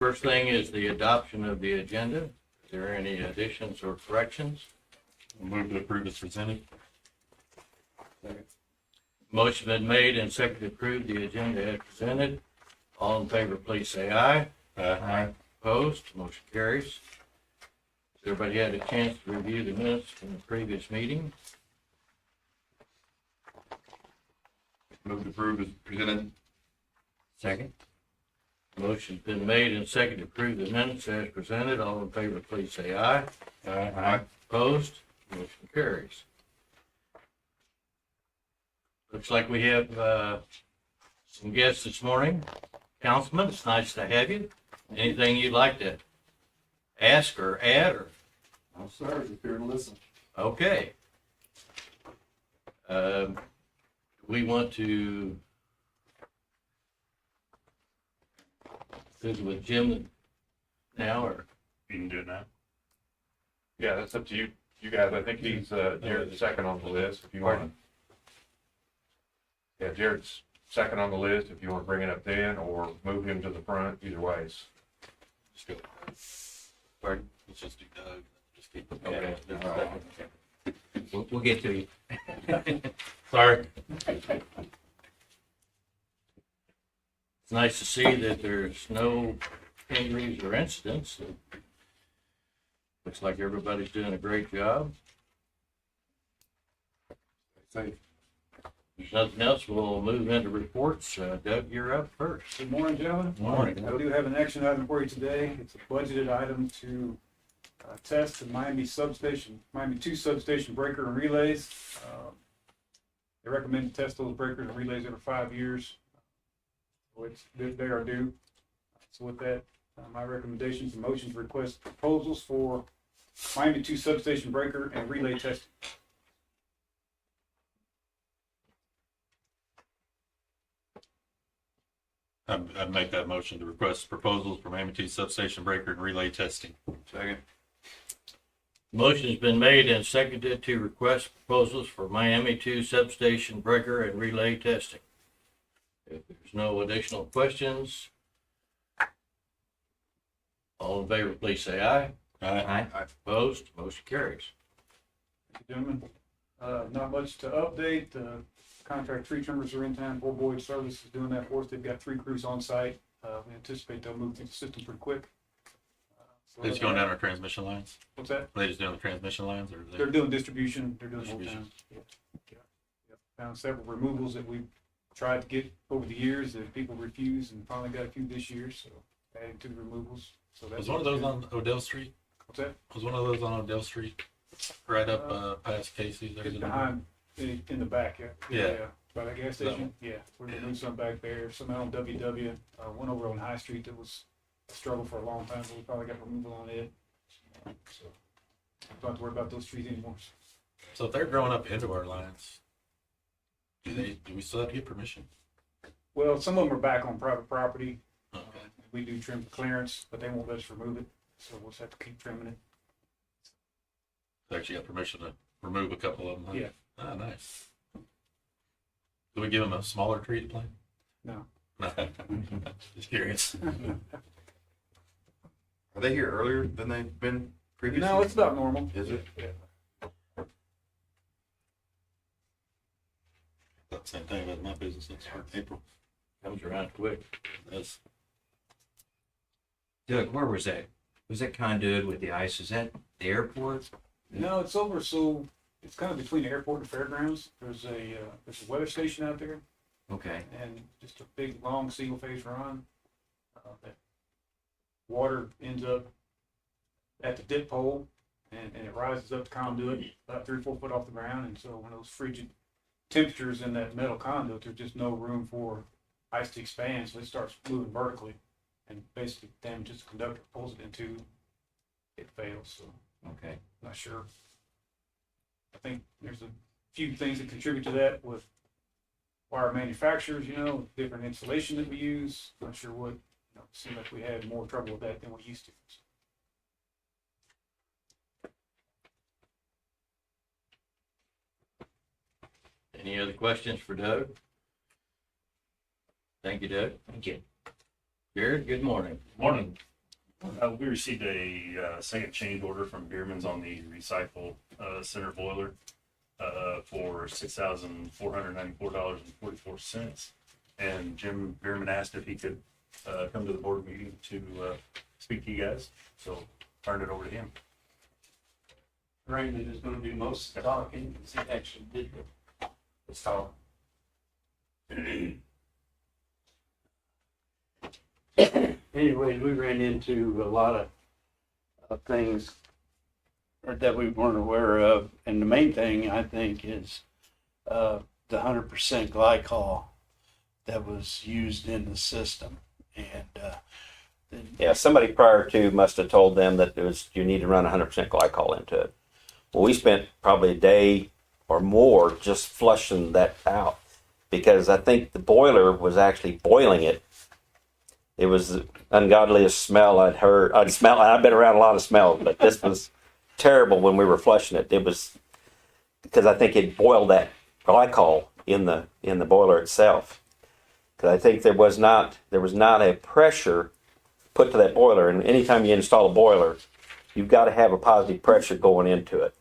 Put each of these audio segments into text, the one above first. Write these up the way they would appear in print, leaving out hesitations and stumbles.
First thing is the adoption of the agenda. Is there any additions or corrections? Move to approve as presented. Motion been made and seconded to approve the agenda as presented. All in favor, please say aye. Aye. Opposed? Motion carries. Has everybody had a chance to review the minutes from the previous meeting? Move to approve as presented. Second. Motion's been made and seconded to approve the minutes as presented. All in favor, please say aye. Aye. Opposed? Motion carries. Looks like we have some guests this morning. Councilman, it's nice to have you. Anything you'd like to ask or add? Or I'm sorry, if you're to listen. okay. We want to visit with Jim now, or You can do it now. Yeah, that's up to you guys. I think he's, Jared's second on the list, if you want. Pardon? Yeah, Jared's second on the list, if you want to bring it up then, or move him to the front, either ways. Let's go. pardon? Let's just do Doug. Just keep. Okay. We'll get to you. Sorry. It's nice to see that there's no injuries or incidents. Looks like everybody's doing a great job. Safe. If there's nothing else, we'll move into reports. Doug, you're up first. Good morning, gentlemen. Morning. I do have an action item for you today. It's a budgeted item to test the Miami 2 substation breaker and relays. They recommend to test those breakers and relays every 5 years, which they are due. So with that, my recommendations and motions request proposals for Miami 2 substation breaker and relay testing. I'd make that motion to request proposals for Miami 2 substation breaker and relay testing. Second. Motion's been made and seconded to request proposals for Miami 2 substation breaker and relay testing. If there's no additional questions, all in favor, please say aye. Aye. Opposed? Motion carries. Thank you, gentlemen. Not much to update. Contract tree trimmers are in town. Board Boyd Service is doing that for us. They've got 3 crews on site. We anticipate they'll move through the system pretty quick. So They're just going down our transmission lines? What's that? Are they just doing the transmission lines or? They're doing distribution. They're doing the whole Distribution. town. Yeah. Found several removals that we've tried to get over the years that people refuse, and finally got a few this year, so adding to the removals. So that's Was one of those on Odell Street? What's that? Was one of those on Odell Street? Right up past Casey's? It's behind, in the back, yeah. Yeah. By the gas station, yeah. We're gonna move some back there, some out on WW, one over on High Street that was a struggle for a long time, but we probably got removal on it. So, don't have to worry about those trees anymore. So if they're growing up into our lines, do we still have to get permission? Well, some of them are back on private property. Okay. We do trim for clearance, but they won't let us remove it, so we'll just have to keep trimming it. They actually got permission to remove a couple of them, huh? Yeah. Ah, nice. Do we give them a smaller tree to plant? No. No. Just curious. Are they here earlier than they've been previously? No, it's about normal. Is it? Yeah. Thought the same thing about my business next April. Comes around quick. That's Doug, where was that? Was that conduit with the ice? Is that the airport? No, it's over, so it's kind of between the airport and fairgrounds. There's a weather station out there, Okay. and just a big, long single phase run. That water ends up at the dip pole, and it rises up the conduit about 3 or 4 foot off the ground. And so when those frigid temperatures in that metal conduit, there's just no room for ice to expand, so it starts moving vertically and basically damages the conductor, pulls it into, it fails. So Okay. not sure. I think there's a few things that contribute to that with wire manufacturers, different insulation that we use. Not sure what, seemed like we had more trouble with that than we used to. Any other questions for Doug? Thank you, Doug. Thank you. Jared, good morning. morning. We received a second change order from Bierman's on the recycle center boiler for $6,494.44. And Jim Bierman asked if he could come to the board meeting to speak to you guys. So turned it over to him. Raymond is gonna do most of the talking, because he actually did the talk. Anyway, we ran into a lot of things that we weren't aware of, and the main thing, I think, is the 100% glycol that was used in the system, and Yeah, somebody prior to must have told them that it was, you need to run 100% glycol into it. Well, we spent probably a day or more just flushing that out because I think the boiler was actually boiling it. It was the ungodliest smell I'd heard. I've been around a lot of smells, but this was terrible when we were flushing it. It was because I think it boiled that glycol in the boiler itself. Because I think there was not a pressure put to that boiler, and anytime you install a boiler, you've got to have a positive pressure going into it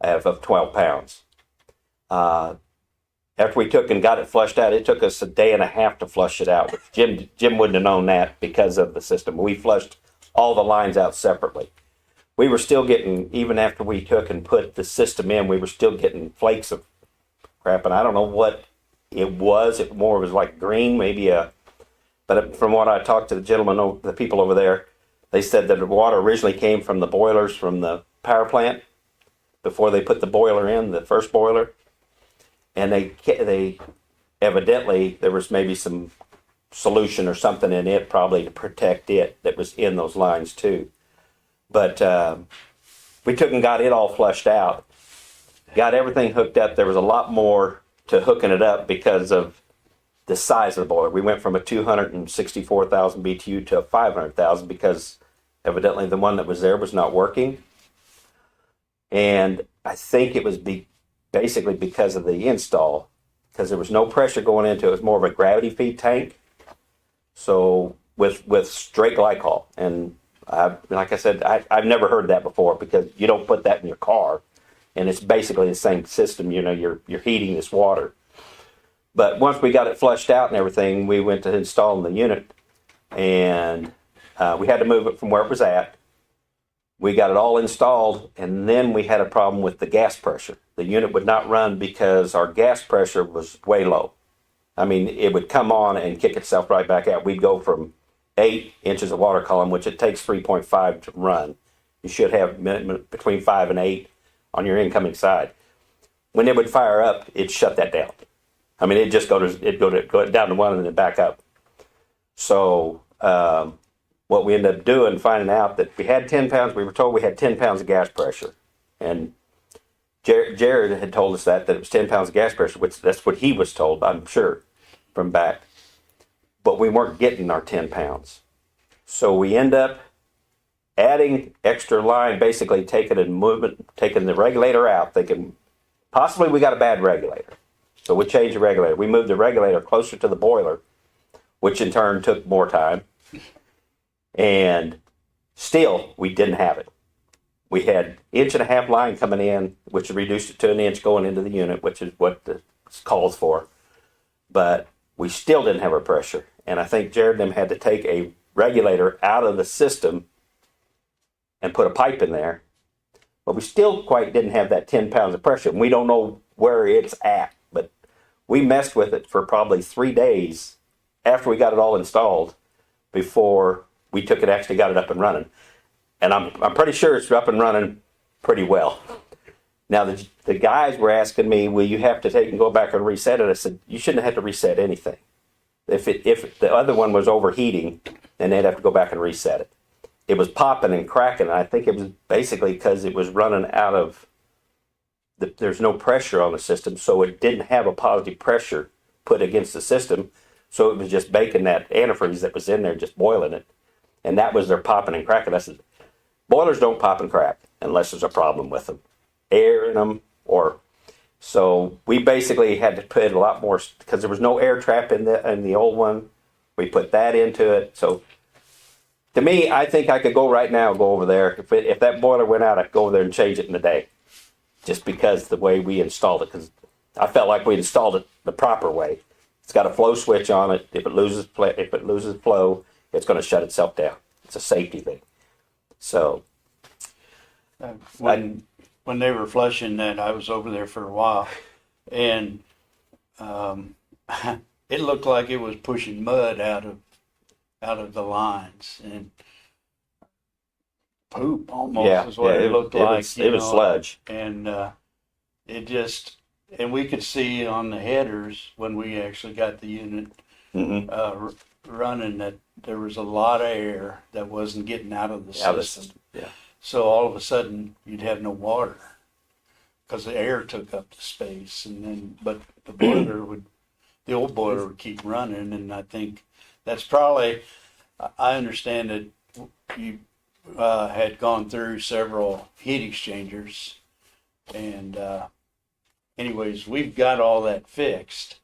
of 12 pounds. After we took and got it flushed out, it took us a day and a half to flush it out. Jim wouldn't have known that because of the system. We flushed all the lines out separately. We were still getting, even after we took and put the system in, we were still getting flakes of crap, and I don't know what it was. It more was like green, but from what I talked to the gentleman, the people over there, they said that the water originally came from the boilers from the power plant before they put the boiler in, the first boiler. And they evidently, there was maybe some solution or something in it probably to protect it that was in those lines too. But we took and got it all flushed out, got everything hooked up. There was a lot more to hooking it up because of the size of the boiler. We went from a 264,000 BTU to a 500,000 because evidently the one that was there was not working. And I think it was basically because of the install, because there was no pressure going into it. It was more of a gravity feed tank. So with straight glycol. And like I said, I've never heard that before because you don't put that in your car. And it's basically the same system, you're heating this water. But once we got it flushed out and everything, we went to installing the unit, and we had to move it from where it was at. We got it all installed, and then we had a problem with the gas pressure. The unit would not run because our gas pressure was way low. I mean, it would come on and kick itself right back out. We'd go from 8 inches of water column, which it takes 3.5 to run. You should have between 5 and 8 on your incoming side. When it would fire up, it'd shut that down. I mean, it'd go down to 1 and then back up. So what we ended up doing, finding out that we had 10 pounds, we were told we had 10 pounds of gas pressure. And Jared had told us that it was 10 pounds of gas pressure, which that's what he was told, I'm sure, from back. But we weren't getting our 10 pounds. So we end up adding extra line, basically taking the regulator out, thinking possibly we got a bad regulator. So we changed the regulator. We moved the regulator closer to the boiler, which in turn took more time. And still, we didn't have it. We had 1.5 inch line coming in, which reduced it to 1 inch going into the unit, which is what the calls for. But we still didn't have our pressure. And I think Jared and them had to take a regulator out of the system and put a pipe in there. But we still quite didn't have that 10 pounds of pressure. And we don't know where it's at. But we messed with it for probably 3 days after we got it all installed before we took it, actually got it up and running. And I'm pretty sure it's up and running pretty well. Now, the guys were asking me, will you have to take and go back and reset it? I said, you shouldn't have to reset anything. If the other one was overheating, then they'd have to go back and reset it. It was popping and cracking, and I think it was basically because it was running out of, there's no pressure on the system, so it didn't have a positive pressure put against the system, so it was just baking that antifreeze that was in there, just boiling it. And that was their popping and cracking. I said, boilers don't pop and crack unless there's a problem with them. Air in them, so we basically had to put a lot more, because there was no air trap in the old one. We put that into it. So To me, I think I could go right now, go over there. If that boiler went out, I'd go over there and change it in a day. Just because the way we installed it, because I felt like we installed it the proper way. It's got a flow switch on it. If it loses flow, it's going to shut itself down. It's a safety thing. So When they were flushing that, I was over there for a while, and it looked like it was pushing mud out of the lines and poop almost is what it looked like. It was sludge. And and we could see on the headers when we actually got the unit running that there was a lot of air that wasn't getting out of the system. Yeah. So all of a sudden you'd have no water because the air took up the space, but the old boiler would keep running, and I think that's probably. I understand that you had gone through several heat exchangers, and anyways, we've got all that fixed,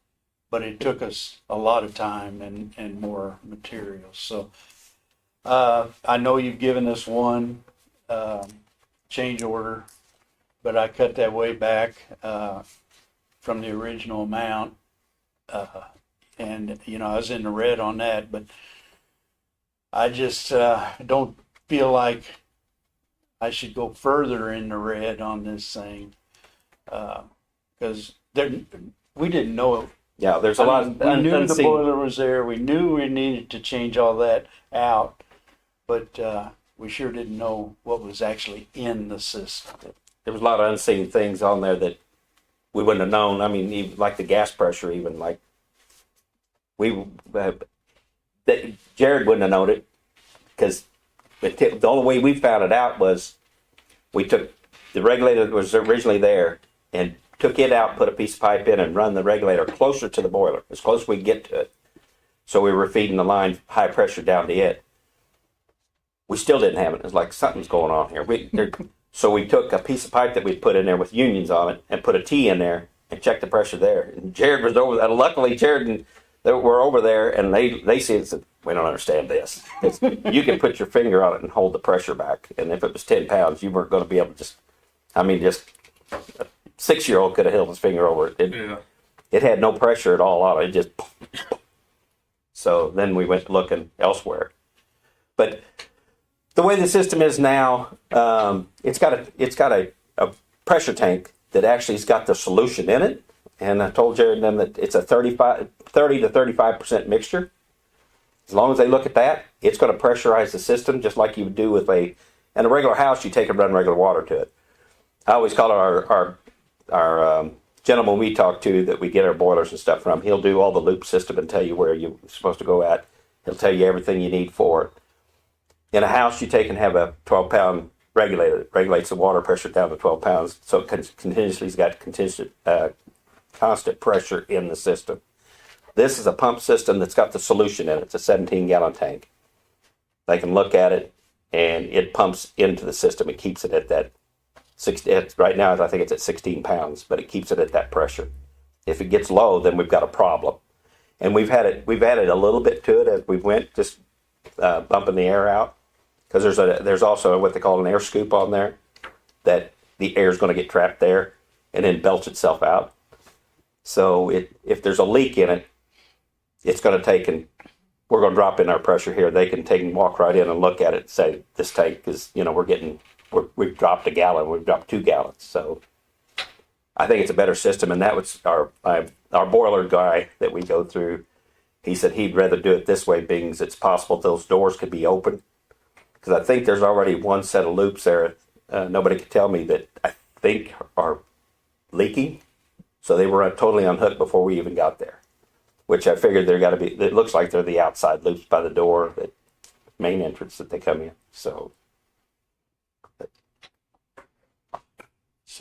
but it took us a lot of time and more materials. So I know you've given us one change order, but I cut that way back from the original amount, and I was in the red on that, but I just don't feel like I should go further in the red on this thing, because we didn't know it. Yeah, there's a lot of We knew the unseen. boiler was there. We knew we needed to change all that out, but we sure didn't know what was actually in the system. There was a lot of unseen things on there that we wouldn't have known. I mean, even like the gas pressure, even like that Jared wouldn't have known it, because the only way we found it out was we took the regulator that was originally there and took it out, put a piece of pipe in, and run the regulator closer to the boiler, as close as we could get to it. So we were feeding the line high pressure down to it. We still didn't have it. It was like something's going on here. So we took a piece of pipe that we put in there with unions on it and put a T in there and checked the pressure there. And Jared was over there. Luckily, Jared and they were over there, and they see it and said, "We don't understand this. You can put your finger on it and hold the pressure back. And if it was 10 pounds, you weren't going to be able to just a 6-year-old could have held his finger over it. It had no pressure at all on it. It just." So then we went looking elsewhere. But the way the system is now, it's got a pressure tank that actually has got the solution in it. And I told Jared and them that it's a 30 to 35% mixture. As long as they look at that, it's going to pressurize the system just like you would do with in a regular house. You take and run regular water to it. I always call it our gentleman we talk to that we get our boilers and stuff from. He'll do all the loop system and tell you where you're supposed to go at. He'll tell you everything you need for it. In a house, you take and have a 12-pound regulator that regulates the water pressure down to 12 pounds, so it continuously has got constant pressure in the system. This is a pump system that's got the solution in it. It's a 17-gallon tank. They can look at it, and it pumps into the system. It keeps it at that 60. Right now, I think it's at 16 pounds, but it keeps it at that pressure. If it gets low, then we've got a problem. And we've added a little bit to it as we went, just bumping the air out, because there's also what they call an air scoop on there, that the air is going to get trapped there and then belch itself out. So if there's a leak in it, it's going to take, and we're going to drop in our pressure here. They can take and walk right in and look at it and say, this tank is, we've dropped a gallon, we've dropped 2 gallons. So I think it's a better system. And that was our boiler guy that we go through. He said he'd rather do it this way, being as it's possible those doors could be open. Because I think there's already one set of loops there. Nobody could tell me that I think are leaking. So they were totally unhooked before we even got there, which I figured they're got to be. It looks like they're the outside loops by the door, the main entrance that they come in. So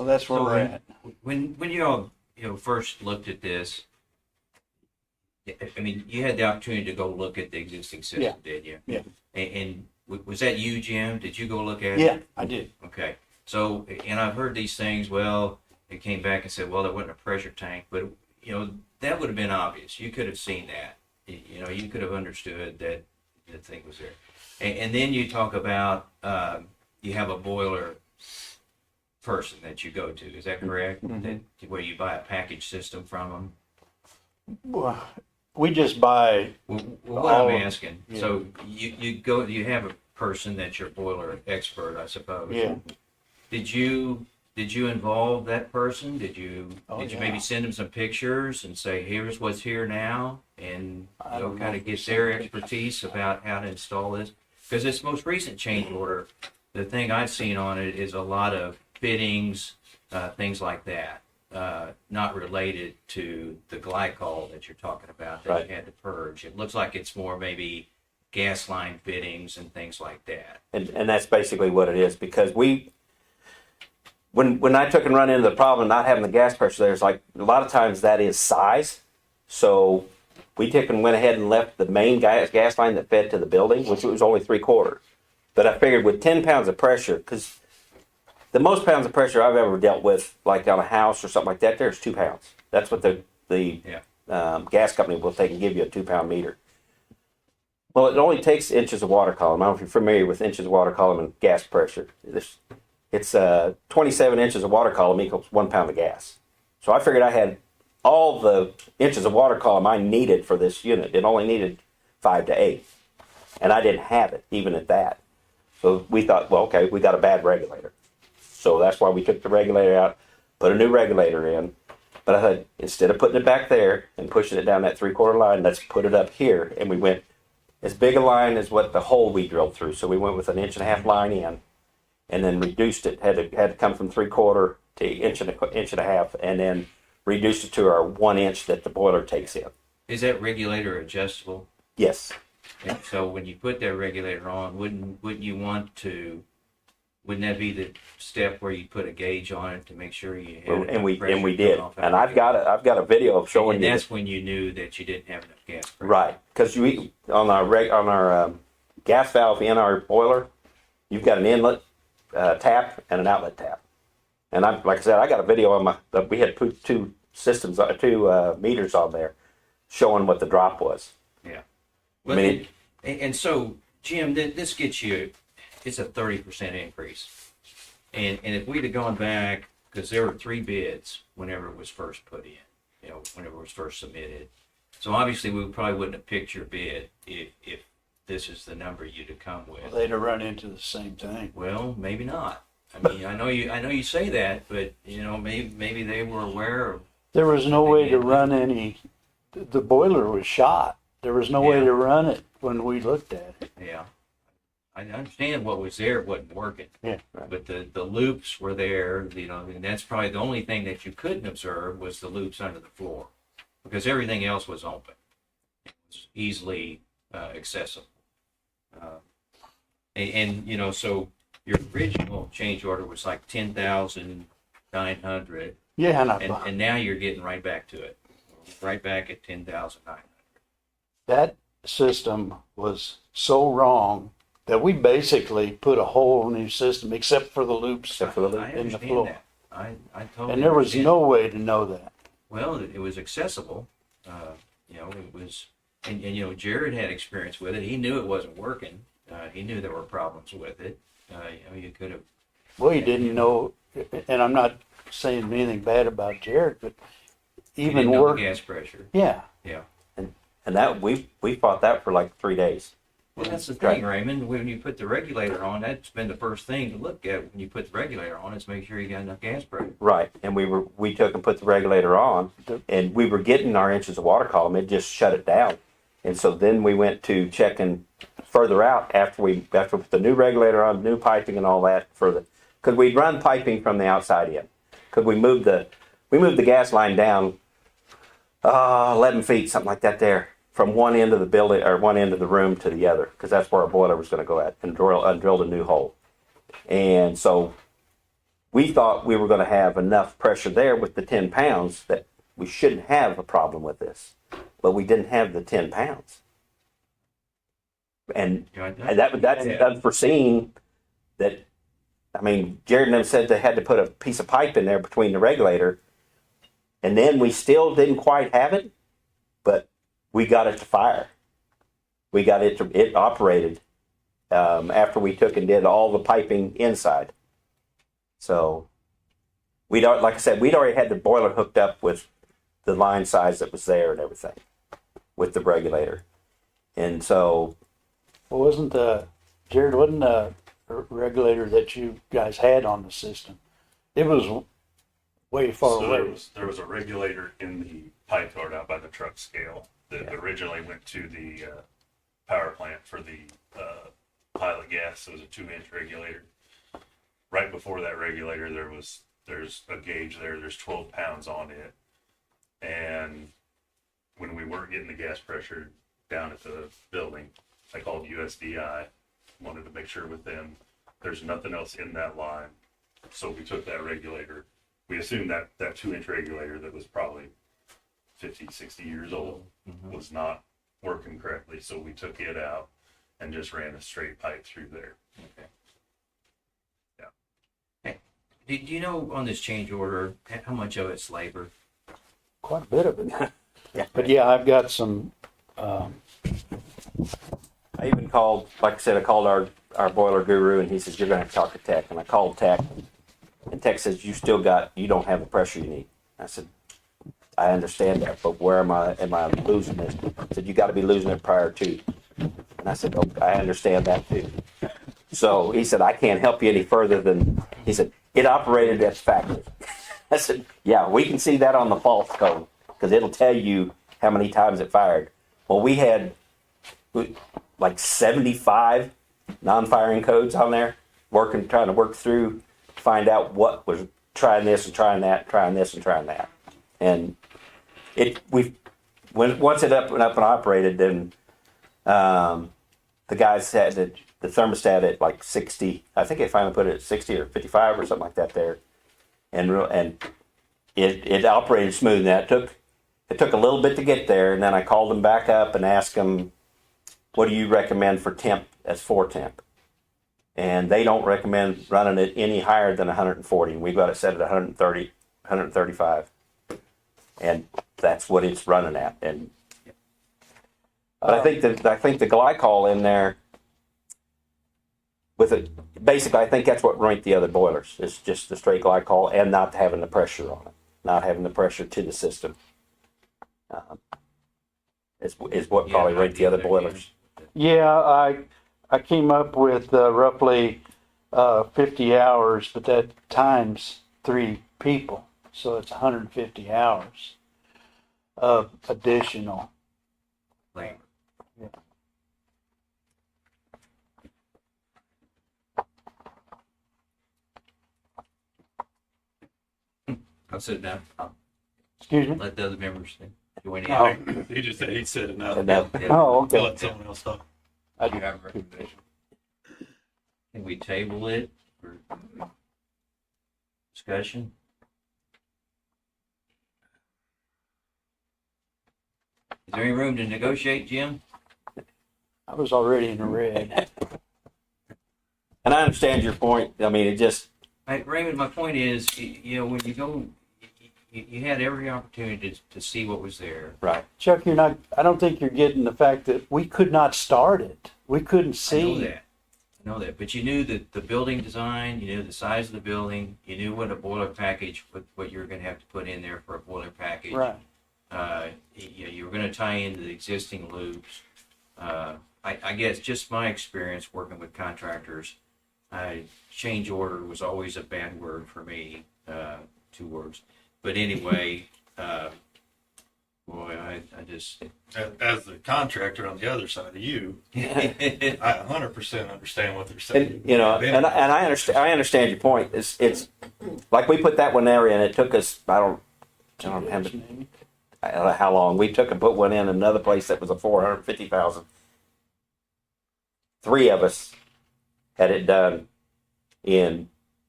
that's where we're at. When you all first looked at this, I mean, you had the opportunity to go look at the existing system, Yeah. did you? Yeah. And was that you, Jim? Did you go look at it? Yeah, I did. Okay. So, and I've heard these things. Well, they came back and said, well, there wasn't a pressure tank, but that would have been obvious. You could have seen that. You could have understood that the thing was there. And then you talk about, you have a boiler person that you go to, is that correct? That, where you buy a package system from them? Well, we just buy, Well, what All I'm of- asking, yeah. so you have a person that's your boiler expert, I suppose. yeah, Did you involve that person? Did you Oh, did you yeah. maybe send them some pictures and say, here's what's here now, and I don't know kind if of we get sent their pictures. expertise about how to install this? Because this most recent change order, the thing I've seen on it is a lot of fittings, things like that, not related to the glycol that you're talking about that Right. you had to purge. It looks like it's more maybe gas line fittings and things like that. And that's basically what it is, because when I took and run into the problem of not having the gas pressure there, it's like a lot of times that is size. So we took and went ahead and left the main gas line that fed to the building, which was only 3/4. But I figured with 10 pounds of pressure, because the most pounds of pressure I've ever dealt with, like on a house or something like that, there's 2 pounds. That's what the gas company will take and give you, a 2-pound meter. Well, it only takes inches of water column. I don't know if you're familiar with inches of water column and gas pressure. It's 27 inches of water column equals 1 pound of gas. So I figured I had all the inches of water column I needed for this unit. It only needed 5 to 8. And I didn't have it, even at that. So we thought, well, okay, we got a bad regulator. So that's why we took the regulator out, put a new regulator in. But I thought, instead of putting it back there and pushing it down that 3/4 line, let's put it up here. And we went as big a line as what the hole we drilled through. So we went with an 1.5-inch line in, and then reduced it. Had to come from 3/4 to inch and a half, and then reduced it to our 1 inch that the boiler takes in. Is that regulator adjustable? Yes. And so when you put that regulator on, wouldn't you want to? Wouldn't that be the step where you put a gauge on it to make sure you had And we pressure did. coming off that And I've got a video of showing and you. that's when you knew that you didn't have enough gas pressure. Right, because on our gas valve in our boiler, you've got an inlet tap and an outlet tap. And like I said, I got a video on we had put two meters on there showing what the drop was. Yeah. I mean, And so, Jim, this gets you, it's a 30% increase. And if we'd have gone back, because there were 3 bids whenever it was first put in, whenever it was first submitted. So obviously we probably wouldn't have picked your bid if this is the number you'd have come with. they'd have run into the same thing. Well, maybe not. I mean, I know you say that, but maybe they were aware of. There was no way to run any, the boiler was shot. There was no way Yeah. to run it when we looked at it. Yeah, I understand what was there wasn't working. Yeah. But the loops were there, and that's probably the only thing that you couldn't observe was the loops under the floor, because everything else was open. It was easily accessible. So your original change order was like 10,900, Yeah, and now you're getting right back to it, right back at 10,900. that system was so wrong that we basically put a whole new system except for the loops. Except for the loop. I in the understand floor. that. I totally. And there was understand. no way to know that. Well, it was accessible. It was, and Jared had experience with it. He knew it wasn't working. He knew there were problems with it. You could have. Well, he didn't know, and I'm not saying anything bad about Jared, but He even didn't know work. the gas pressure. Yeah, And that we fought that for like 3 days. Well, that's the thing, Raymond. When you put the regulator on, that's been the first thing to look at when you put the regulator on, is make sure you got enough gas pressure. Right, and we took and put the regulator on, and we were getting our inches of water column. It just shut it down, and so then we went to checking further out after we put the new regulator on, new piping and all that because we'd run piping from the outside in. Because we moved the gas line down 11 feet, something like that there, from one end of the building or one end of the room to the other, because that's where our boiler was going to go at, and drilled a new hole. And so we thought we were going to have enough pressure there with the 10 pounds that we shouldn't have a problem with this, but we didn't have the 10 pounds. And that's unforeseen. That, I mean, Jared and them said they had to put a piece of pipe in there between the regulator, and then we still didn't quite have it, but we got it to fire. We got it operated after we took and did all the piping inside. So like I said, we'd already had the boiler hooked up with the line size that was there and everything with the regulator. And so, Well, Jared, wasn't the regulator that you guys had on the system? It was way far So away. there was a regulator in the pipe yard out by the truck scale that originally went to the power plant for the pilot gas. It was a 2-inch regulator. Right before that regulator, there's a gauge there. There's 12 pounds on it. And when we weren't getting the gas pressure down at the building, I called USDI, wanted to make sure with them there's nothing else in that line. So we took that regulator. We assumed that 2-inch regulator that was probably 50, 60 years old was not working correctly. So we took it out and just ran a straight pipe through there. Okay. Yeah. Hey, do you know on this change order, how much of it's labor? Quite a bit of it. yeah. But yeah, I've got some, I even called, like I said, I called our boiler guru, and he says, you're going to have to talk to Tech. And I called Tech, and Tech says, you don't have the pressure you need. I said, I understand that, but where am I losing this? He said, you got to be losing it prior to. And I said, oh, I understand that too. So he said, I can't help you any further than, he said, it operated at factory. I said, yeah, we can see that on the fault code because it'll tell you how many times it fired. Well, we had like 75 non-firing codes on there, trying to work through, find out what was trying this and trying that, trying this and trying that. And once it up and operated, then the guys had the thermostat at like 60. I think they finally put it at 60 or 55 or something like that there. And it operated smooth. Now it took a little bit to get there, and then I called them back up and asked them, what do you recommend for temp as 4 temp? And they don't recommend running it any higher than 140. We've got it set at 130, 135. And that's what it's running at. And but I think the glycol in there with it, basically I think that's what ranked the other boilers. It's just the straight glycol and not having the pressure on it, not having the pressure to the system. Is what probably ranked the other boilers. yeah, I came up with roughly 50 hours, but that times 3 people. So it's 150 hours of additional. Labor. Yeah. I'll sit down. I'll Excuse me? let the other members do any. Oh. He just said he said enough. And that, Oh, okay. Let someone else talk. I You have a recommendation? Can we table it for discussion? Is there any room to negotiate, Jim? I was already in the red. and I understand your point. I mean, it just, Hey, Raymond, my point is, you know, when you go, you had every opportunity to see what was there. right. Chuck, I don't think you're getting the fact that we could not start it. We couldn't see. I know that, but you knew that the building design, you knew the size of the building, you knew what a boiler package, what you were going to have to put in there for a boiler package. Right. You were going to tie into the existing loops. I guess just my experience working with contractors, change order was always a bad word for me. 2 words, but anyway, boy, I just As the contractor on the other side of you, I 100% understand what they're saying. And, and I understand your point. It's like we put that one there in. It took us, I don't know how long we took and put one in another place that was a 450,000. 3 of us had it done in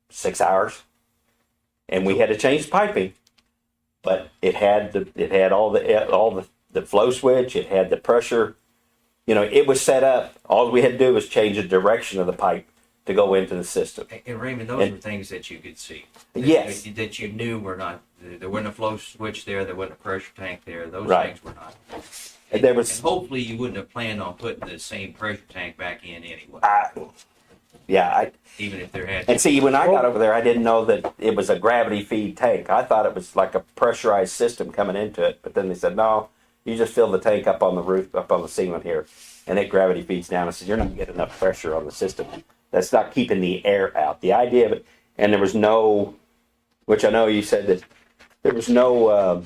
6 hours, and we had to change piping, but it had all the flow switch. It had the pressure. It was set up. All we had to do was change the direction of the pipe to go into the system. And Raymond, those were things that you could see. Yes. That you knew were not. There wasn't a flow switch there. There wasn't a pressure tank there. Those Right. things were not. And there was, And hopefully you wouldn't have planned on putting the same pressure tank back in anyway, even if there had. and see, when I got over there, I didn't know that it was a gravity feed tank. I thought it was like a pressurized system coming into it, but then they said, no, you just fill the tank up on the roof, up on the ceiling here, and it gravity feeds down. I said, you're not getting enough pressure on the system. That's not keeping the air out. The idea of it, and there was no, which I know you said that there was no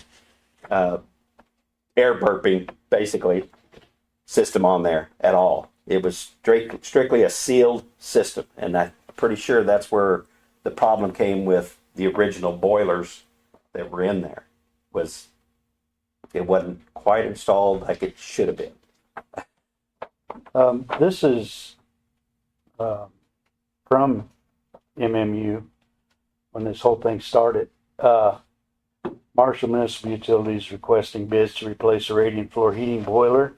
air burping, basically, system on there at all. It was strictly a sealed system, and I'm pretty sure that's where the problem came with the original boilers that were in there. Was it wasn't quite installed like it should have been. This is from MMU when this whole thing started. Marshall Municipal Utilities requesting bids to replace a radiant floor heating boiler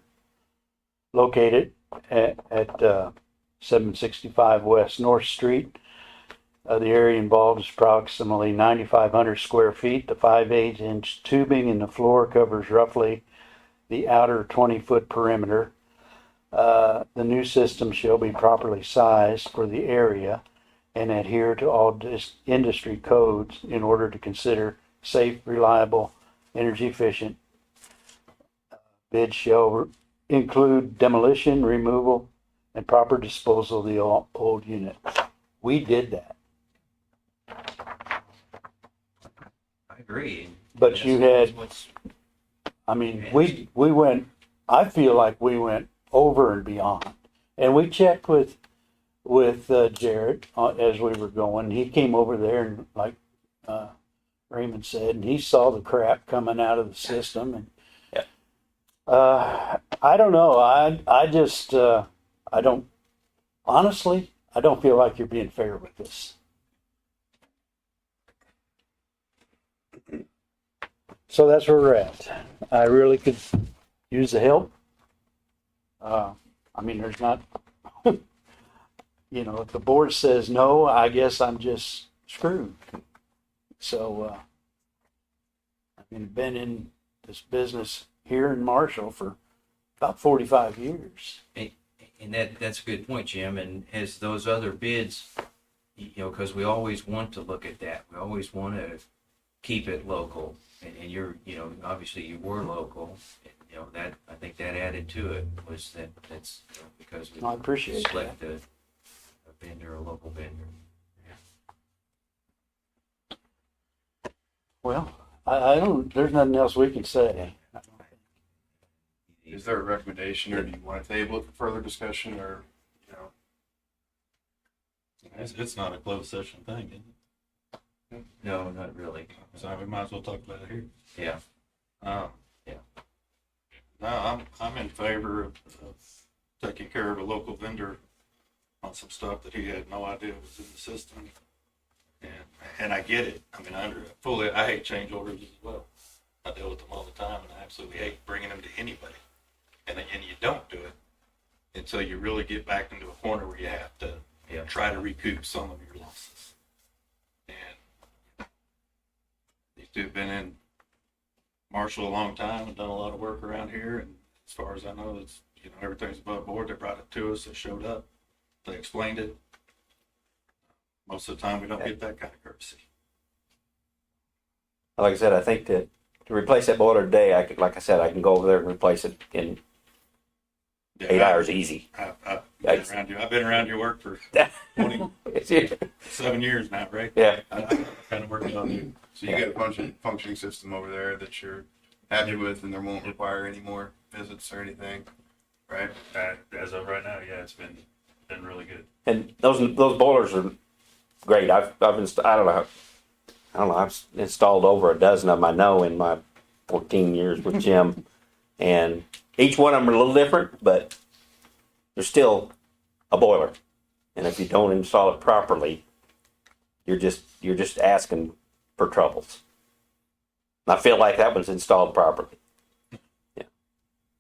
located at 765 West North Street. The area involved is approximately 9,500 square feet. The 5/8-inch tubing in the floor covers roughly the outer 20-foot perimeter. The new system shall be properly sized for the area and adhere to all industry codes in order to consider safe, reliable, energy efficient. Bids shall include demolition, removal, and proper disposal of the old unit. We did that. I agree. But you had, I mean, we went, I feel like we went over and beyond. And we checked with Jared as we were going. He came over there and like Raymond said, and he saw the crap coming out of the system. And I don't know. I just, I don't, honestly, I don't feel like you're being fair with this. So that's where we're at. I really could use the help. I mean, there's not, you know, if the board says no, I guess I'm just screwed. So, I mean, been in this business here in Marshall for about 45 years. And that's a good point, Jim. And as those other bids, you know, because we always want to look at that. We always want to keep it local. And you're, you know, obviously you were local. You know, that, I think that added to it was that's you know, because we I appreciate select a vendor, a local vendor. Well, I don't, there's nothing else we can say. Is there a recommendation, or do you want to table it for further discussion, or, you know? It's not a closed session thing, is it? No, not really. So we might as well talk about it here. Yeah. Yeah. No, I'm in favor of taking care of a local vendor on some stuff that he had no idea was in the system. And I get it. I mean, I hate change orders as well. I deal with them all the time, and I absolutely hate bringing them to anybody. And you don't do it until you really get back into a corner where you have to try to recoup some of your losses. And these two have been in Marshall a long time and done a lot of work around here. And as far as I know, it's, you know, everything's above board. They brought it to us. They showed up. They explained it. Most of the time, we don't get that kind of courtesy. Like I said, I think to replace that boiler today, I can go over there and replace it in 8 hours easy. I've been around your work for 27 years now, right? Yeah. I kind of working on you. So you got a functioning system over there that you're happy with, and there won't require any more visits or anything, right? As of right now, yeah, it's been really good. And those boilers are great. I've installed over a dozen of them, I know, in my 14 years with Jim. And each one of them are a little different, but they're still a boiler. And if you don't install it properly, you're just asking for troubles. And I feel like that one's installed properly. Yeah,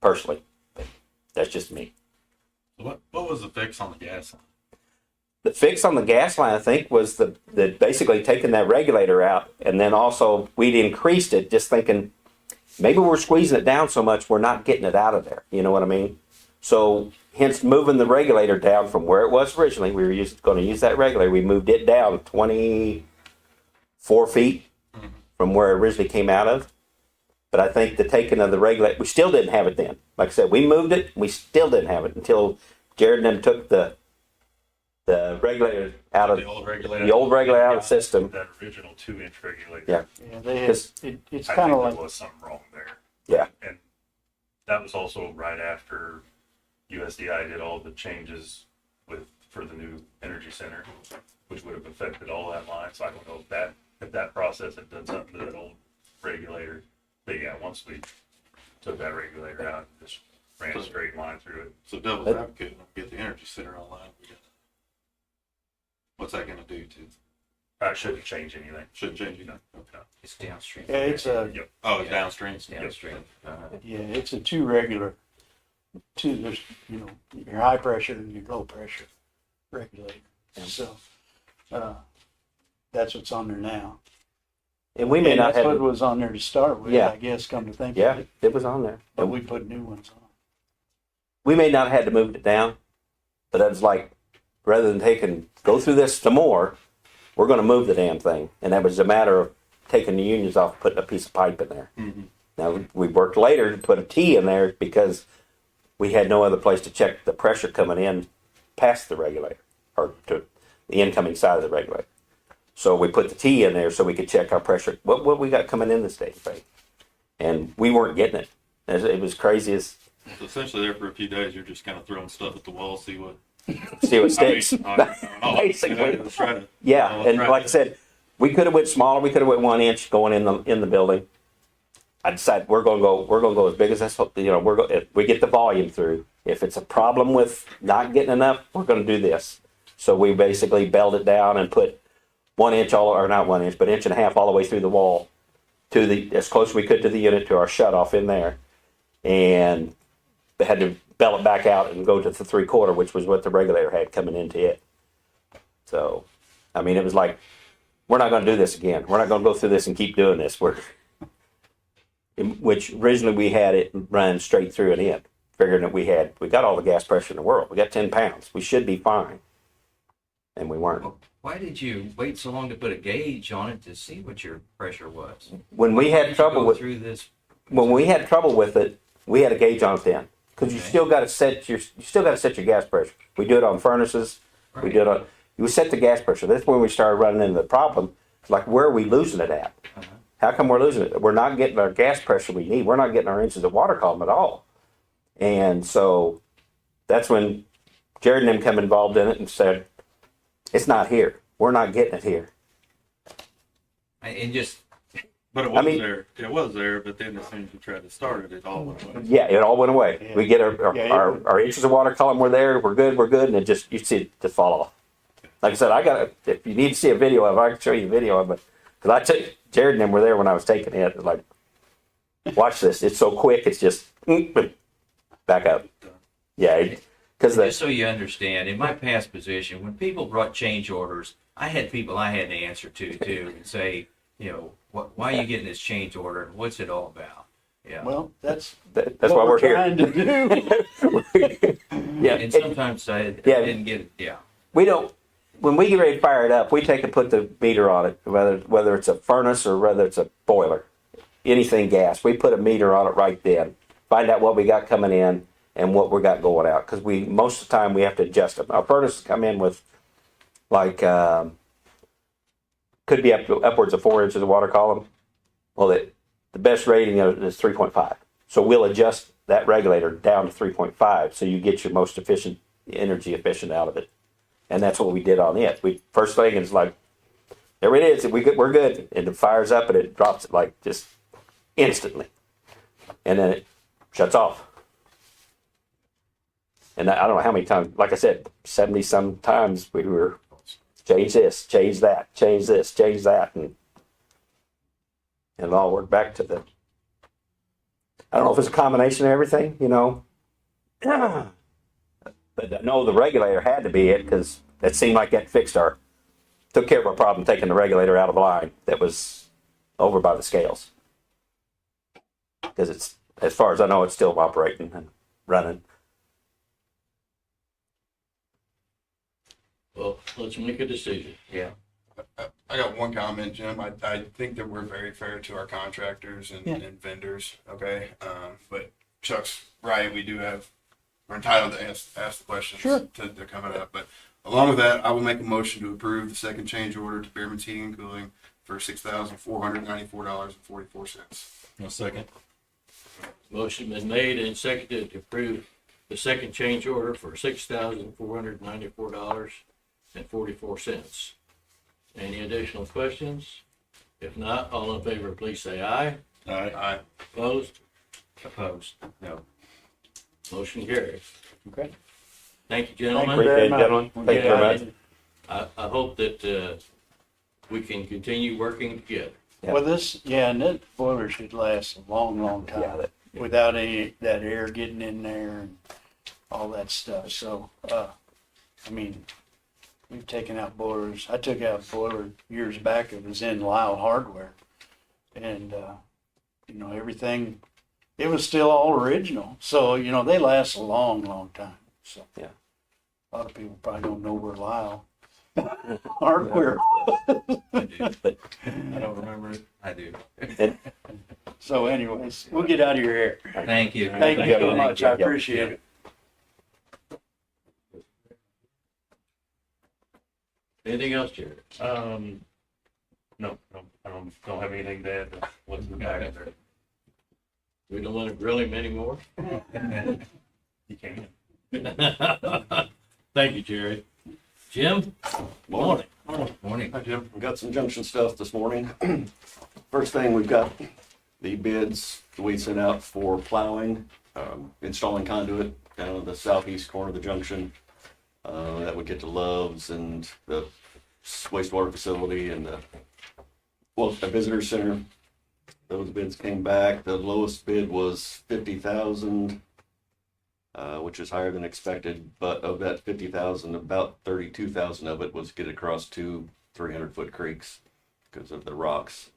personally, but that's just me. What was the fix on the gas line? The fix on the gas line, I think, was the basically taking that regulator out, and then also we'd increased it, just thinking maybe we're squeezing it down so much we're not getting it out of there. You know what I mean? So hence moving the regulator down from where it was originally. We were going to use that regulator. We moved it down 24 feet from where it originally came out of. But I think the taking of the regulator, we still didn't have it then. Like I said, we moved it. We still didn't have it until Jared and them took the regulator out of The old regulator. out of the system. That original 2-inch regulator. Yeah. Yeah, they had, Because- it's I kind of think like, there was something wrong there. Yeah. And that was also right after USDI did all the changes for the new energy center, which would have affected all that line. So I don't know if that process had done something to that old regulator. But yeah, once we took that regulator out, and just ran a straight line through it. So devil's advocate, when we get the energy center online, what's that gonna do to, I shouldn't change anything. shouldn't change anything? Okay. It's downstream. yeah, it's a, Oh, it's downstream? It's downstream. yeah, it's a two regular, there's, your high pressure and your low pressure regulator. So, that's what's on there now. And we may And not that's have what was on there to start with, Yeah. I guess, come to think of Yeah, it. it was on there. But we put new ones on. We may not have had to move it down, but it's like, rather than go through this some more, we're going to move the damn thing. And that was a matter of taking the unions off, putting a piece of pipe in there. Mhm. Now, we worked later to put a T in there because we had no other place to check the pressure coming in past the regulator or to the incoming side of the regulator. So we put the T in there so we could check our pressure, what we got coming in this day, right? And we weren't getting it. It was crazy as So essentially there for a few days, you're just kind of throwing stuff at the wall, see what. see what sticks. I don't know. Basically. Let's try to. Yeah, let's and try like I to- said, we could have went smaller. We could have went 1 inch going in the building. I decided we're going to go as big as this. If we get the volume through. If it's a problem with not getting enough, we're going to do this. So we basically belled it down and put 1 inch or not 1 inch, but 1.5 inches all the way through the wall to as close as we could to the unit to our shut off in there, and they had to bell it back out and go to the 3/4, which was what the regulator had coming into it. So, I mean, it was like, we're not going to do this again. We're not going to go through this and keep doing this. Which originally we had it run straight through and in, figuring that we got all the gas pressure in the world. We got 10 pounds. We should be fine. And we weren't. Why did you wait so long to put a gauge on it to see what your pressure was? When we Why had did you trouble go with through this. when we had trouble with it, we had a gauge on it then. Because you Okay. still got to set your gas pressure. We do it on furnaces. We do it on. You set the gas pressure. That's when we started running into the problem. It's like, where are we losing it at? How come we're losing it? We're not getting our gas pressure we need. We're not getting our inches of water column at all. And so that's when Jared and them come involved in it and said, it's not here. We're not getting it here. And just, But it I was mean- there. It was there, but then as soon as you tried to start it, it all went away. Yeah, it all went away. Yeah. We get our inches of water column were there. We're good. And it just, you see it just fall off. Like I said, if you need to see a video of it, I can show you a video of it. Because I took, Jared and them were there when I was taking it. Like, watch this. It's so quick. It's just, back up. Yeah. Because just so you understand, in my past position, when people brought change orders, I had people I had to answer to too and say, why are you getting this change order? What's it all about? Yeah. Well, that's that's what why we're here. trying to do. Yeah. And sometimes I didn't get it. Yeah. We don't, when we get ready to fire it up, we take and put the meter on it, whether it's a furnace or whether it's a boiler, anything gas. We put a meter on it right then, find out what we got coming in and what we got going out. Because most of the time we have to adjust them. Our furnaces come in with like, could be upwards of 4 inches of water column. Well, the best rating is 3.5. So we'll adjust that regulator down to 3.5 so you get your most energy efficient out of it. And that's what we did on it. First thing is like, there it is. We're good. And it fires up and it drops it like just instantly. And then it shuts off. And I don't know how many times, like I said, 70 some times we were change this, change that, change this, change that. And it all worked back to I don't know if it's a combination of everything, But no, the regulator had to be it because it seemed like that took care of our problem taking the regulator out of line that was over by the scales. because it's, as far as I know, it's still operating and running. Well, let's make a decision. Yeah. I got one comment, Jim. I think that we're very fair to our contractors and, Yeah. and vendors, okay? But Chuck's right, we're entitled to ask the questions Sure. to come it up. But along with that, I will make a motion to approve the second change order to Beerman's Heating and Cooling for $6,494.44. A second. Motion been made and seconded to approve the second change order for $6,494.44. Any additional questions? If not, all in favor, please say aye. Aye. Opposed? Opposed? No. Motion carries. Okay. Thank you, Thank you gentlemen. very Appreciate it, much. gentlemen. We'll Thank get you very out of much. it. I hope that we can continue working together. Yeah. Well, and that boiler should last a long, long Yeah, time that- without that air getting in there and all that stuff. So, I mean, we've taken out boilers. I took out a boiler years back. It was in Lyle Hardware. And, everything, it was still all original. So, they last a long, long time. So, Yeah. a lot of people probably don't know where Lyle Hardware. I do. But I don't remember it. I do. So anyways, we'll get out of your hair. Thank you. Thank you so much. I Yep. appreciate it. Anything else, Jared? No, I don't have anything to add to what's in the back of there. We don't want to grill him anymore? You can. Thank you, Jared. Jim? Morning. Morning. Hi, Jim. We've got some junction stuff this morning. First thing, we've got the bids we sent out for plowing, installing conduit down in the southeast corner of the junction. That would get to Love's and the wastewater facility and the visitor center. Those bids came back. The lowest bid was $50,000, which is higher than expected. But of that $50,000, about $32,000 of it was get across two 300-foot creeks because of the rocks.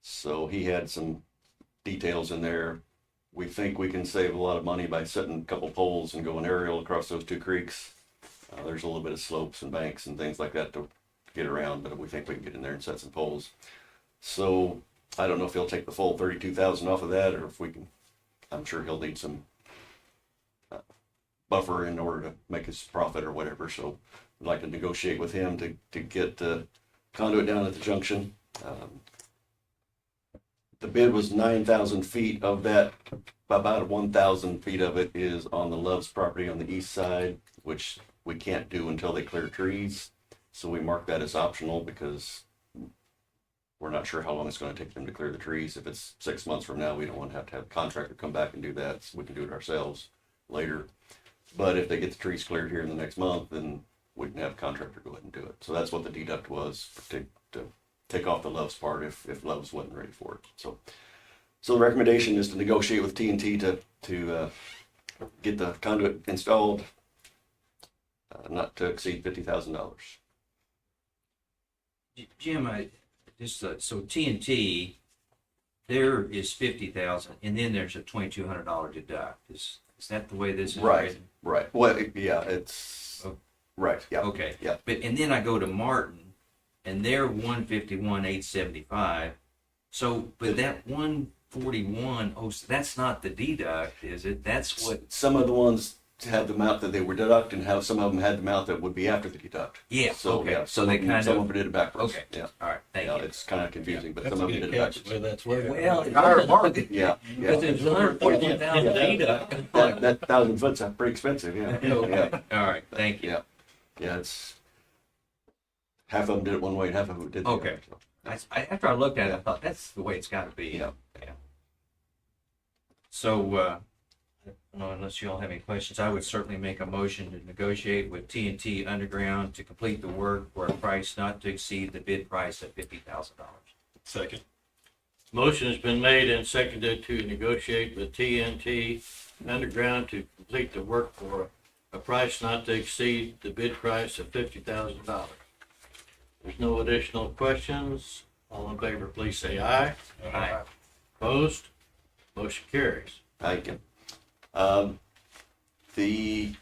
So he had some details in there. We think we can save a lot of money by setting a couple poles and going aerial across those two creeks. There's a little bit of slopes and banks and things like that to get around, but we think we can get in there and set some poles. So I don't know if he'll take the full $32,000 off of that, or if we can. I'm sure he'll need some buffer in order to make his profit or whatever. So I'd like to negotiate with him to get the conduit down at the junction. The bid was 9,000 feet. Of that, about 1,000 feet of it is on the Love's property on the east side, which we can't do until they clear trees. So we mark that as optional because we're not sure how long it's going to take them to clear the trees. If it's 6 months from now, we don't want to have a contractor come back and do that. So we can do it ourselves later. But if they get the trees cleared here in the next month, then we can have a contractor go ahead and do it. So that's what the deduct was, to take off the Love's part if Love's wasn't ready for it. So the recommendation is to negotiate with T&T to get the conduit installed, not to exceed $50,000. Jim, so TNT, there is 50,000, and then there's a $2,200 deduct. Is that the way this is? Right. written? Right. Well, yeah, it's Oh. right. Yeah. Okay. Yeah. And then I go to Martin, and they're 151,875. So, but that 141, so that's not the deduct, is it? That's what. Some of the ones had the amount that they were deduct, and some of them had the amount that would be after the deduct. Yeah. So okay. yeah, So they kind some of. did it backwards. Okay. Yeah. All right. Thank Yeah, you. it's kind of confusing, but That's some a of them good did it catch, backwards. but that's where. Well, it's higher market. Yeah. Because Yeah. it's 141,000 deduct. That 1,000 foot's pretty expensive. Yeah. Yeah. All right. Thank you. Yeah. Yeah. It's half of them did it one way, and half of them did the Okay. other. So. After I looked at it, I thought that's the way it's got to be. Yeah. So, unless you all have any questions, I would certainly make a motion to negotiate with TNT Underground to complete the work for a price not to exceed the bid price of $50,000. Second. Motion has been made and seconded to negotiate with TNT Underground to complete the work for a price not to exceed the bid price of $50,000. There's no additional questions. All in favor, please say aye. Aye. Opposed? Motion carries. Thank you. The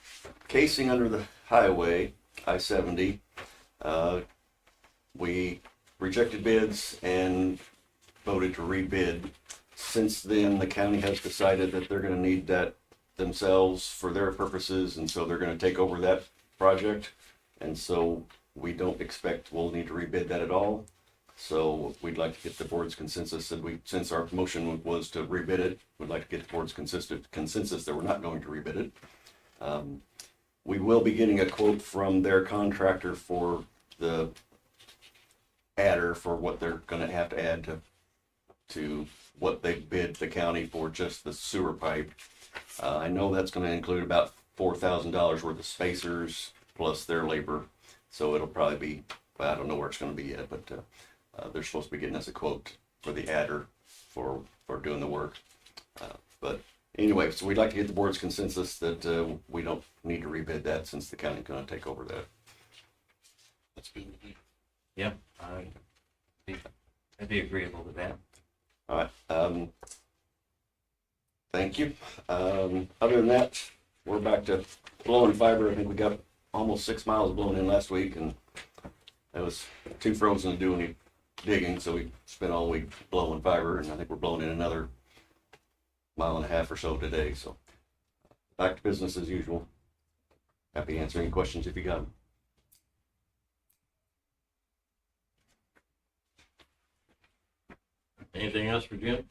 casing under the highway, I-70, we rejected bids and voted to rebid. Since then, the county has decided that they're gonna need that themselves for their purposes, and so they're gonna take over that project. And so we don't expect we'll need to rebid that at all. So we'd like to get the board's consensus that since our motion was to rebid it, we'd like to get the board's consensus that we're not going to rebid it. We will be getting a quote from their contractor for the adder for what they're gonna have to add to what they bid the county for just the sewer pipe. I know that's gonna include about $4,000 worth of spacers plus their labor. So it'll probably be, well, I don't know where it's gonna be yet, but they're supposed to be getting us a quote for the adder for doing the work. But anyway, so we'd like to get the board's consensus that we don't need to rebid that since the county's gonna take over that. That's good with me. Yep, I'd be agreeable to that. All right, thank you. Other than that, we're back to blowing fiber. I think we got almost 6 miles blown in last week, and it was too frozen to do any digging, so we spent all week blowing fiber, and I think we're blowing in another 1.5 miles or so today. So back to business as usual. Happy to answer any questions if you got them. Anything else for Jim?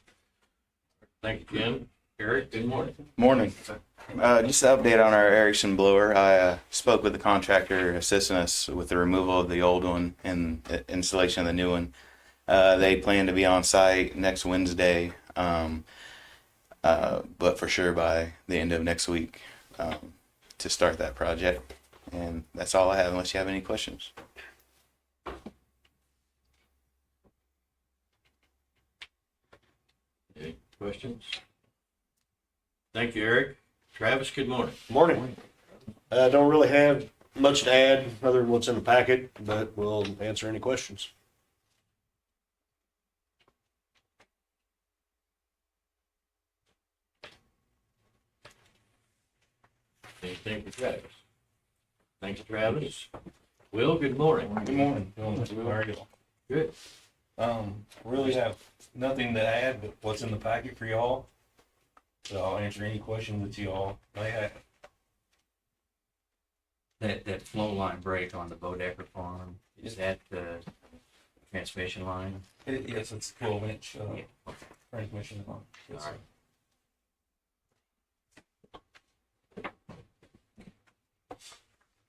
Thank you, Jim. Eric, good morning. Morning. Just an update on our Erickson blower. I spoke with the contractor assisting us with the removal of the old one and the installation of the new one. They plan to be on site next Wednesday, but for sure by the end of next week to start that project. And that's all I have unless you have any questions. Any questions? Thank you, Eric. Travis, good morning. Morning. Don't really have much to add other than what's in the packet, but we'll answer any questions. Anything for Travis? Thank you, Travis. Will, good morning. Good morning. How are you? Good. Really have nothing to add but what's in the packet for y'all. So I'll answer any questions that y'all may have. That flow line break on the Bodecker farm, is that the transmission line? Yes, it's 12-inch Yeah. transmission line. Yes, All sir.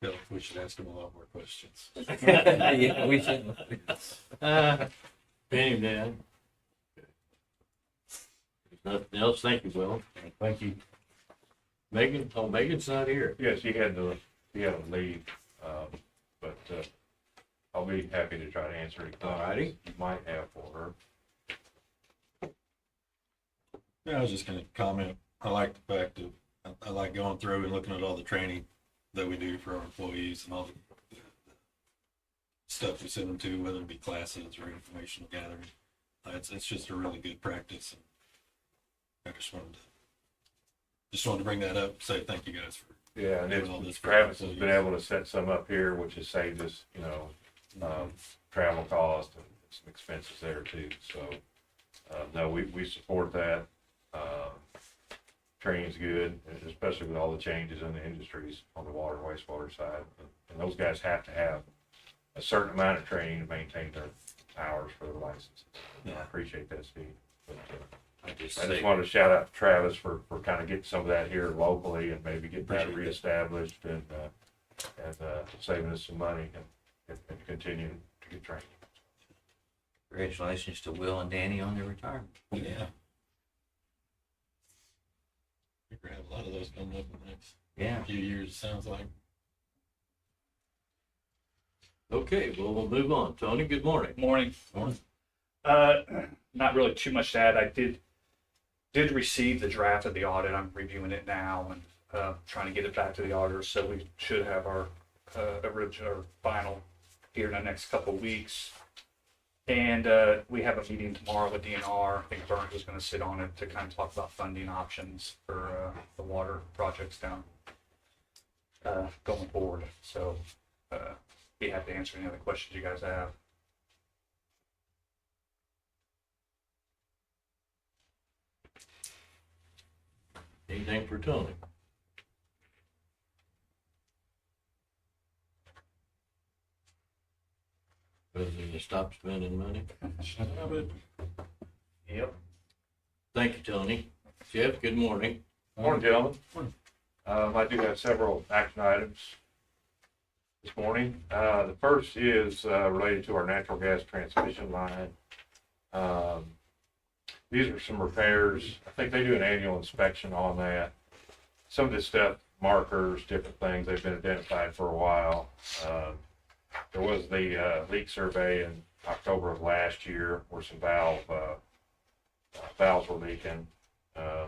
Bill, we should ask him a lot more questions. Yeah, we should. Pin him down. Nothing else? Thank you, Will. Thank you. Megan? Oh, Megan's not here. Yes, he had to leave, but I'll be happy to try to answer any All questions righty. you might have for her. Yeah, I was just gonna comment, I like the fact of, I like going through and looking at all the training that we do for our employees and all the stuff we send them to, whether it be classes or information gathering. It's just a really good practice. And I just wanted to bring that up, say thank you guys for. Yeah, and doing all this it's, for Travis has employees. been able to set some up here, which has saved us, travel costs and some expenses there too. So, no, we support that. Training's good, and especially with all the changes in the industries on the water and wastewater side. And those guys have to have a certain amount of training to maintain their hours for their licenses. And I appreciate that, Steve. But, I just I just wanted to shout out to Travis for kind of getting some of that here locally and maybe get that reestablished and saving us some money and continuing to get trained. Congratulations to Will and Danny on their retirement. Yeah. We're gonna have a lot of those coming up in the next Yeah. few years, it sounds like. Okay, well, we'll move on. Tony, good morning. Morning. Morning. Not really too much to add. I did receive the draft of the audit. I'm reviewing it now and trying to get it back to the auditor. So we should have our original or final here in the next couple of weeks. And we have a meeting tomorrow with DNR. I think Burns is going to sit on it to kind of talk about funding options for the water projects down going forward. So be happy to answer any other questions you guys have. Anything for Tony? Other than to stop spending money? Yep. Thank you, Tony. Jeff, good morning. Morning, gentlemen. I do have several action items this morning. The first is related to our natural gas transmission line. These are some repairs. I think they do an annual inspection on that. Some of this stuff, markers, different things, they've been identified for a while. There was the leak survey in October of last year where some valves were leaking.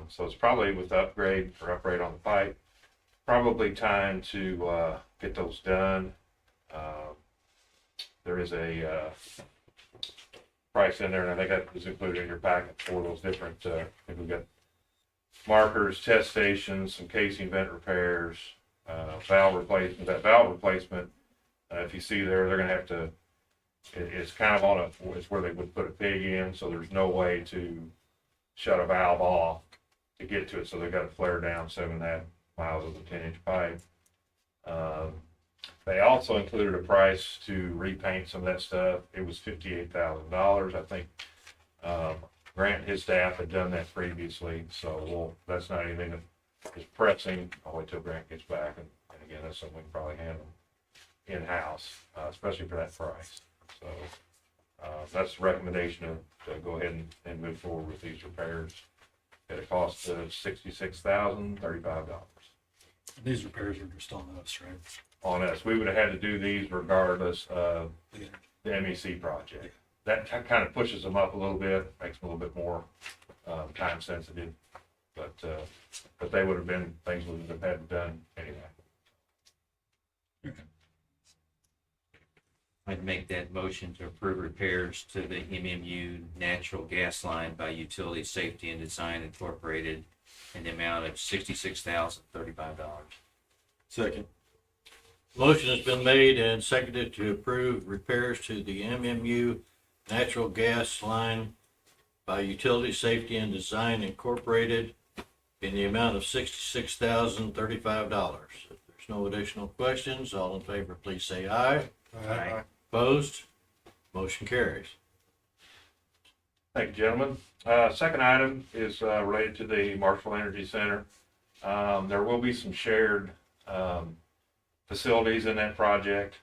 So it's probably with the upgrade on the pipe, probably time to get those done. There is a price in there, and I think that was included in your packet for those different, I think we've got markers, test stations, some casing vent repairs, valve replacement. That valve replacement, if you see there, they're going to have to, it's kind of it's where they would put a pig in, so there's no way to shut a valve off to get to it, so they've got to flare down 7.5 miles of the 10-inch pipe. They also included a price to repaint some of that stuff. It was $58,000. I think Grant and his staff had done that previously, so that's not anything that is pressing. I'll wait till Grant gets back, and again, that's something we can probably handle in-house, especially for that price. So that's the recommendation to go ahead and move forward with these repairs at a cost of $66,035. These repairs are just on us, right? On us. We would have had to do these regardless of the MEC project. That kind of pushes them up a little bit, makes them a little bit more time sensitive, but they would have been things we would have had done anyway. I'd make that motion to approve repairs to the MMU natural gas line by Utility Safety and Design Incorporated in the amount of $66,035. Second. Motion has been made and seconded to approve repairs to the MMU natural gas line by Utility Safety and Design Incorporated in the amount of $66,035. If there's no additional questions, all in favor, please say aye. Aye. Opposed? Motion carries. Thank you, gentlemen. Second item is related to the Marshall Energy Center. There will be some shared facilities in that project.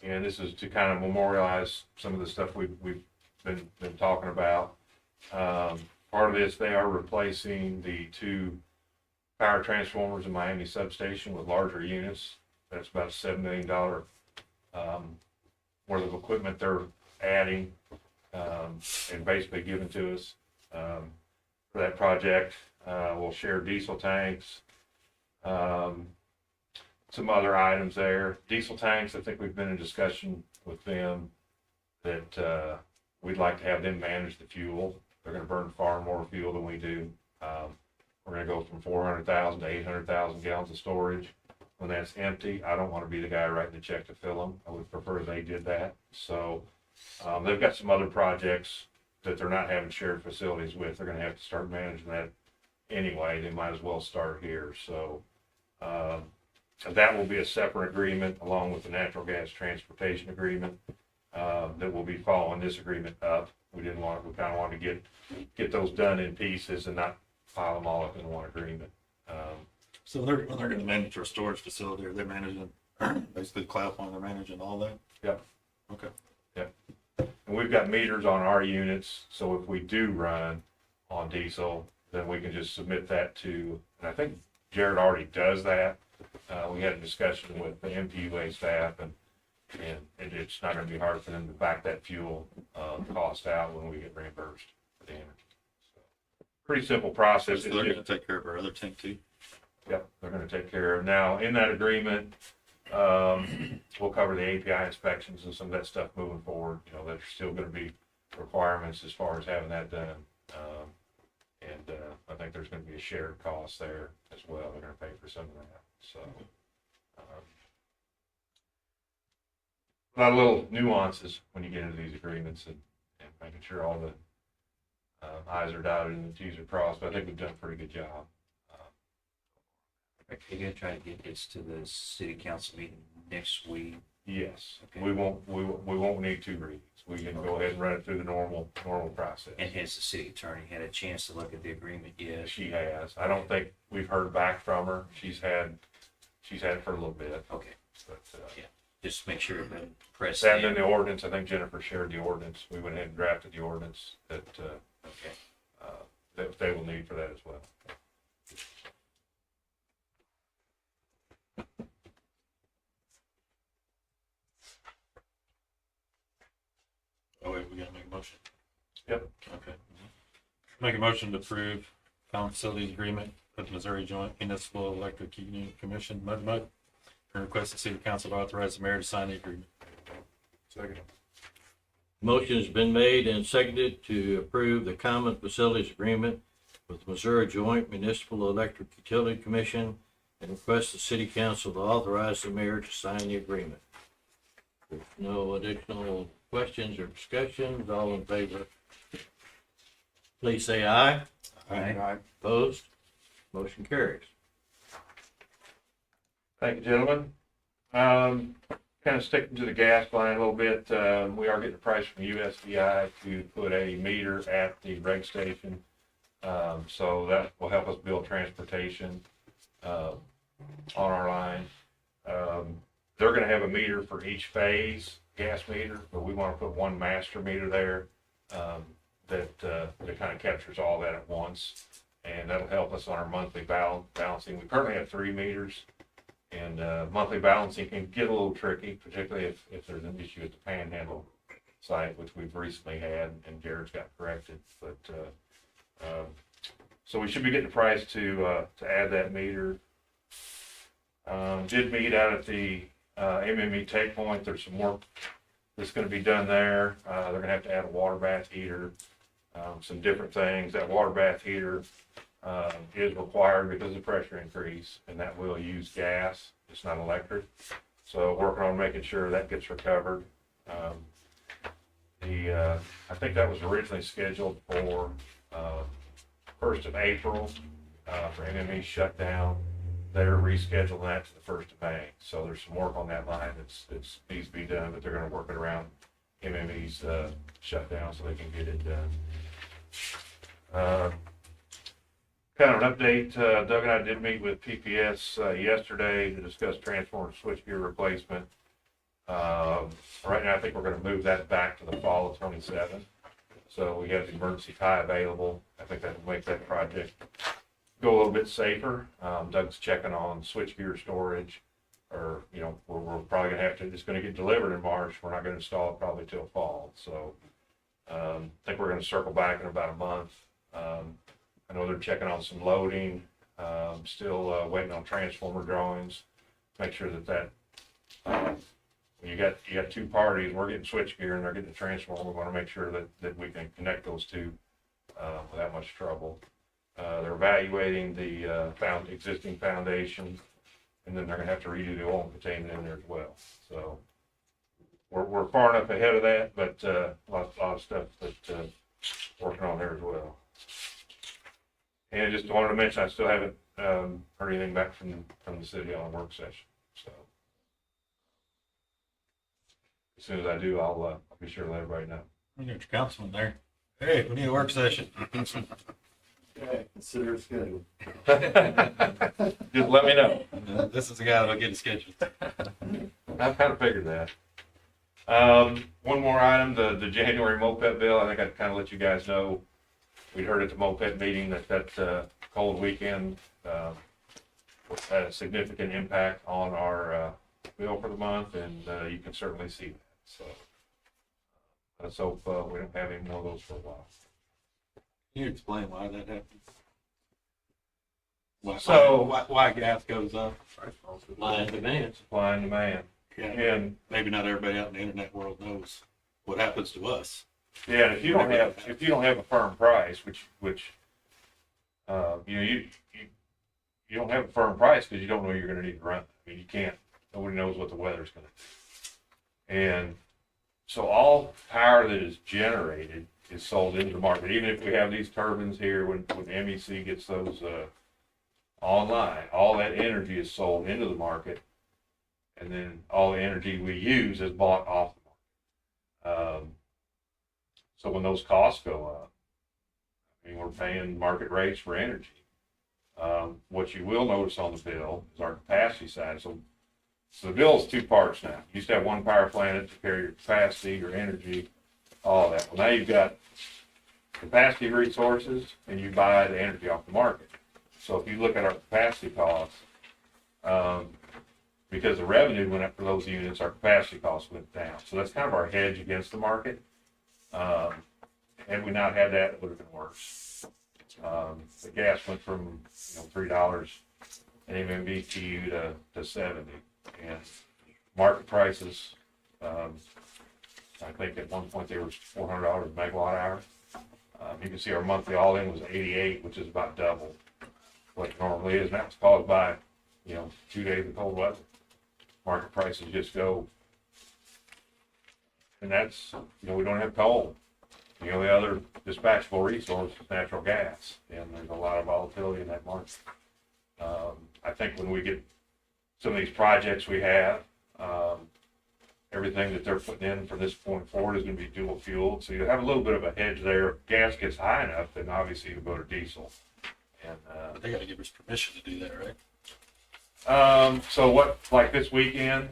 And this is to kind of memorialize some of the stuff we've been talking about. Part of this, they are replacing the 2 power transformers in Miami substation with larger units. That's about a $7 million worth of equipment they're adding and basically giving to us for that project. We'll share diesel tanks, some other items there. Diesel tanks, I think we've been in discussion with them that we'd like to have them manage the fuel. They're going to burn far more fuel than we do. We're going to go from 400,000 to 800,000 gallons of storage. When that's empty, I don't want to be the guy writing the check to fill them. I would prefer they did that. So they've got some other projects that they're not having shared facilities with. They're going to have to start managing that anyway. They might as well start here. So that will be a separate agreement along with the natural gas transportation agreement that will be following this agreement up. We kind of wanted to get those done in pieces and not pile them all up in one agreement. So when they're going to manage our storage facility, are they managing basically cloud point? They're managing all that. Yep. Okay. Yep. And we've got meters on our units, so if we do run on diesel, then we can just submit that to. And I think Jared already does that. We had a discussion with the MPUA staff, and it's not going to be hard for them to back that fuel cost out when we get reimbursed for the energy. So, pretty simple process. So they're going to take care of our other tank too. Yep, they're going to take care of. Now, in that agreement, We'll cover the API inspections and some of that stuff moving forward. You know, there's still gonna be requirements as far as having that done. I think there's gonna be a shared cost there as well. They're gonna pay for some of that, so. A lot of little nuances when you get into these agreements and making sure all the I's are dotted and the T's are crossed, but I think we've done a pretty good job. Are you gonna try to get this to the city council meeting next week? Yes, Okay. we won't need 2 readings. We can go ahead and run it through the normal process. And has the city attorney had a chance to look at the agreement yet? She has. I don't think we've heard back from her. She's had it for a little bit. Okay, But, yeah, just make sure it's been pressed. that and then the ordinance, I think Jennifer shared the ordinance. We went ahead and drafted the ordinance that, Okay. that they will need for that as well. Oh, wait, we gotta make a motion. Yep. Okay. Make a motion to approve common facilities agreement with the Missouri Joint Municipal Electric Union Commission, MUD, and request the city council to authorize the mayor to sign the agreement. Second. Motion has been made and seconded to approve the common facilities agreement with Missouri Joint Municipal Electric Utility Commission and request the city council to authorize the mayor to sign the agreement. If no additional questions or discussions, all in favor, please say aye. Aye. Opposed? Motion carries. Thank you, gentlemen. Kind of sticking to the gas line a little bit, we are getting a price from USDI to put a meter at the reg station. So that will help us build transportation on our line. They're gonna have a meter for each phase, gas meter, but we wanna put one master meter there that kind of captures all that at once. And that'll help us on our monthly balancing. We currently have 3 meters. And monthly balancing can get a little tricky, particularly if there's an issue at the Panhandle site, which we've recently had, and Jared's got corrected. But so we should be getting a price to add that meter. Did meet out at the MMU take point. There's some work that's going to be done there. They're going to have to add a water bath heater, some different things. That water bath heater is required because of the pressure increase, and that will use gas. It's not electric. So working on making sure that gets recovered. I think that was originally scheduled for 1st of April for MME shutdown. They're rescheduling that to the 1st of May. So there's some work on that line that needs to be done, but they're going to work it around MME's shutdown so they can get it done. Kind of an update, Doug and I did meet with PPS yesterday to discuss transformer switchgear replacement. Right now, I think we're going to move that back to the fall of 27. So we have the emergency tie available. I think that will make that project go a little bit safer. Doug's checking on switchgear storage, or, you know, we're probably going to have to, it's going to get delivered in March. We're not going to install it probably till fall. So I think we're going to circle back in about a month. I know they're checking on some loading, still waiting on transformer drawings. Make sure that when you got 2 parties, we're getting switchgear and they're getting the transformer. We want to make sure that we can connect those 2 without much trouble. They're evaluating the existing foundation, and then they're going to have to redo the oil containment in there as well. So we're far enough ahead of that, but a lot of stuff that working on there as well. And I just wanted to mention, I still haven't heard anything back from the city on a work session. So as soon as I do, I'll be sure to let everybody know. We got your councilman there. Hey, we need a work session. Okay, consider it scheduled. Just let me know. This is the guy that'll get it scheduled. I kind of figured that. One more item, the January moped bill. I think I'd kind of let you guys know. We heard at the moped meeting that cold weekend had a significant impact on our bill for the month, and you can certainly see that. So let's hope we don't have any more of those for a while. Can you explain why that happened? Why gas goes up? Supply and demand. Supply and demand. Yeah, And, maybe not everybody out in the internet world knows what happens to us. yeah, if you don't have a firm price, which, you know, you don't have a firm price because you don't know you're gonna need to run. I mean, you can't, nobody knows what the weather's gonna do. And so all power that is generated is sold into the market. Even if we have these turbines here, when MEC gets those, online, all that energy is sold into the market. And then all the energy we use is bought off the market. So when those costs go up, I mean, we're paying market rates for energy. What you will notice on the bill is our capacity side. So the bill is two parts now. You used to have one power plant to carry your capacity, your energy, all that. Well, now you've got capacity resources and you buy the energy off the market. So if you look at our capacity costs, because the revenue went up for those units, our capacity costs went down. So that's kind of our hedge against the market. Had we not had that, it would have been worse. The gas went from $3 an MMBtu to 70, and market prices. I think at one point they were $400 a megawatt hour. You can see our monthly all-in was 88, which is about double what it normally is. And that was caused by 2 days of cold weather. Market prices just go, and that's, we don't have coal. The other dispatchable resource is natural gas, and there's a lot of volatility in that market. I think when we get some of these projects we have, everything that they're putting in from this point forward is going to be dual fueled, so you have a little bit of a hedge there. If gas gets high enough, then obviously you go to diesel. And but they got to give us permission to do that, right? So what, like this weekend,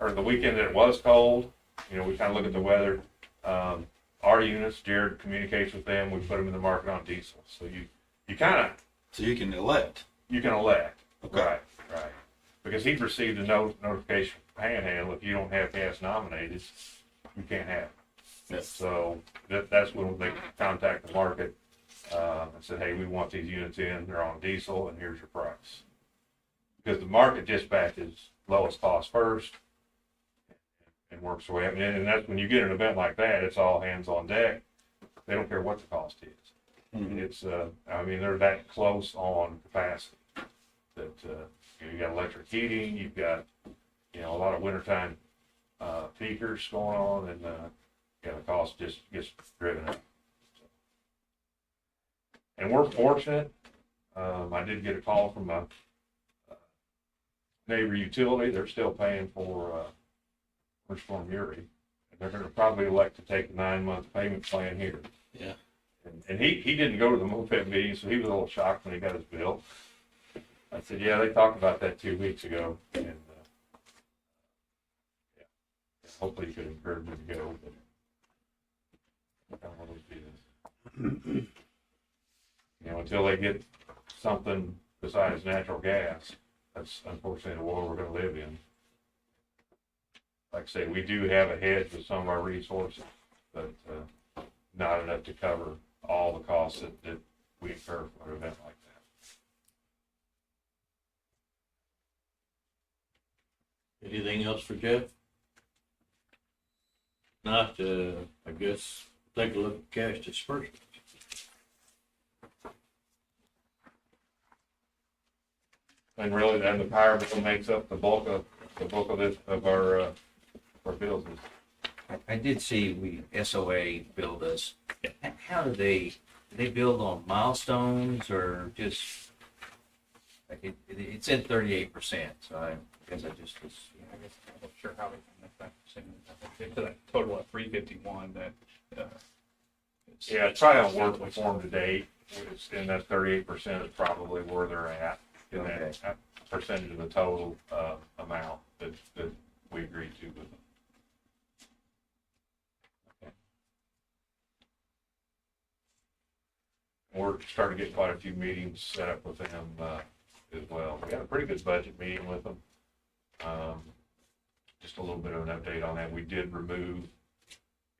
or the weekend that it was cold, we kind of look at the weather. Our units, Jared communicates with them, we put them in the market on diesel. So you kind of. So you can elect. You can elect. Okay. Right. Because he's received a notification from Panhandle, if you don't have gas nominated, you can't have it. Yep. So that's when they contact the market, and said, hey, we want these units in, they're on diesel, and here's your price. Because the market dispatches lowest cost first and works their way up. And that's when you get an event like that, it's all hands on deck. They don't care what the cost is. Mm-hmm. It's, they're that close on capacity that, you got electric heating, you've got, a lot of wintertime peakers going on, and, the cost just gets driven up. And we're fortunate. I did get a call from a neighbor utility. They're still paying for Storm Uri, and they're going to probably elect to take a 9-month payment plan here. Yeah. And he didn't go to the MOPEB meeting, so he was a little shocked when he got his bill. I said, yeah, they talked about that 2 weeks ago, and hopefully you could encourage me to go. But I don't want to do this. Until they get something besides natural gas, that's unfortunately the world we're going to live in. Like I say, we do have a hedge with some of our resources, but not enough to cover all the costs that we incur for an event like that. Anything else for Jeff? Not, I guess, take a look at cash disbursement. And really, then the power bill makes up the bulk of this, of our bills. I did see SOA billed us. How do they build on milestones or just, like it said 38%, so I guess I just was. I guess I'm not sure how they can make that percentage. It's a total of 351 that. Yeah, it's probably on work performed to date, and that 38% is probably where they're at. In that percentage of the total amount that we agreed to with them. Okay. We're starting to get quite a few meetings set up with them as well. We got a pretty good budget meeting with them. Just a little bit of an update on that. We did remove,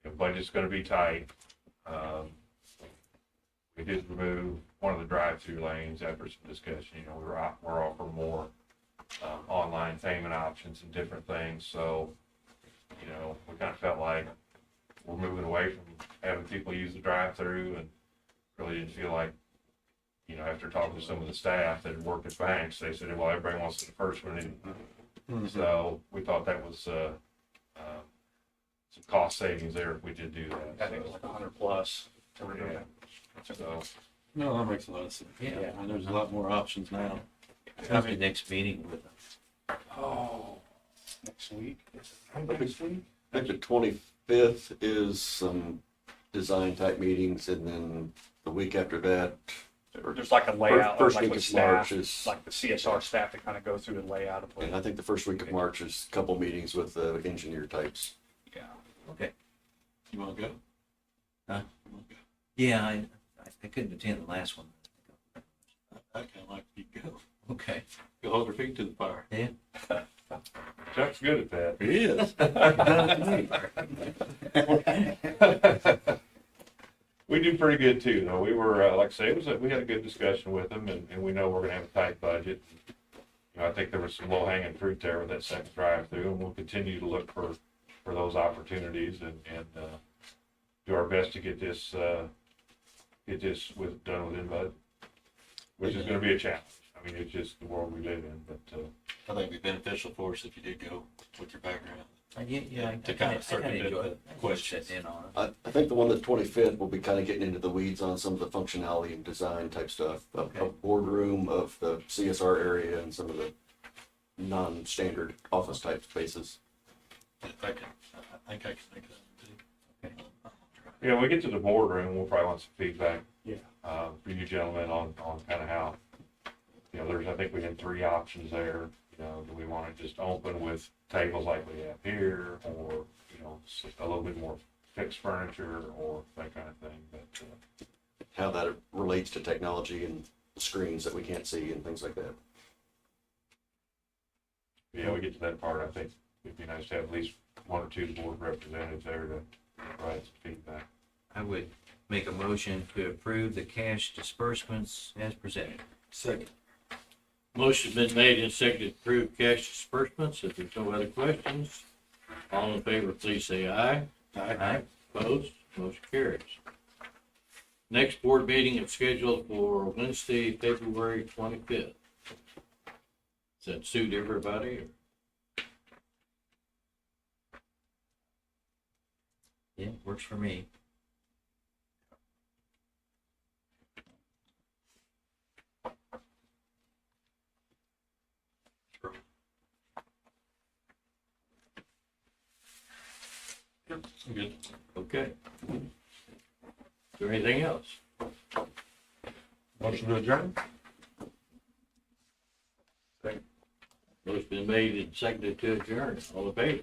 the budget's going to be tight. we did remove one of the drive-through lanes after some discussion. You know, we're offering more online payment options and different things. So, you know, we kind of felt like we're moving away from having people use the drive-through, and really didn't feel like, you know, after talking to some of the staff that work at banks, they said, well, everybody wants the first one. So we thought that was some cost savings there if we did do that. I think it was like 100 plus to renew it. So, No, that makes a lot of sense. Yeah. And there's a lot more options now. When's the next meeting with them? Oh, next week? Next week? I think the 25th is some design type meetings, and then the week after that, There's like a layout, first like week with of staff, March is, like the CSR staff to kind of go through the layout of what. and I think the first week of March is a couple meetings with the engineer types. Yeah. Okay. You wanna go? Huh? You wanna go? Yeah, I couldn't attend the last one. I kinda like you to go. Okay. Go hold your feet to the fire. Yeah. Chuck's good at that. He is. We do pretty good too, though. We were, like I say, we had a good discussion with them, and we know we're gonna have a tight budget. You know, I think there was some low-hanging fruit there with that second drive-through, and we'll continue to look for those opportunities and do our best to get this done within budget, which is gonna be a challenge. I mean, it's just the world we live in, but, I think it'd be beneficial for us if you did go with your background. Yeah, To kind of circumvent enjoy the it. questions. Sitting in on it. I think the one, the 25th, will be kind of getting into the weeds on some of the functionality and design type stuff, Okay. a boardroom of the CSR area and some of the non-standard office type spaces. If I can, I think I can make that too. Okay. yeah, when we get to the boardroom, we'll probably want some feedback. Yeah. For you gentlemen on kind of how, you know, I think we had 3 options there. You know, do we want to just open with tables like we have here, or, you know, a little bit more fixed furniture or that kind of thing, but, How that relates to technology and screens that we can't see and things like that. yeah, we get to that part, I think it'd be nice to have at least 1 or 2 board representatives there to provide some feedback. I would make a motion to approve the cash disbursements as presented. Second. Motion's been made and seconded to approve cash disbursements. If there's no other questions, all in favor, please say aye. Aye. Opposed? Motion carries. Next board meeting is scheduled for Wednesday, February 25th. Does that suit everybody? Yeah, works for me. Good. Okay. Is there anything else? Motion to adjourn? Motion's been made and seconded to adjourn. All in favor?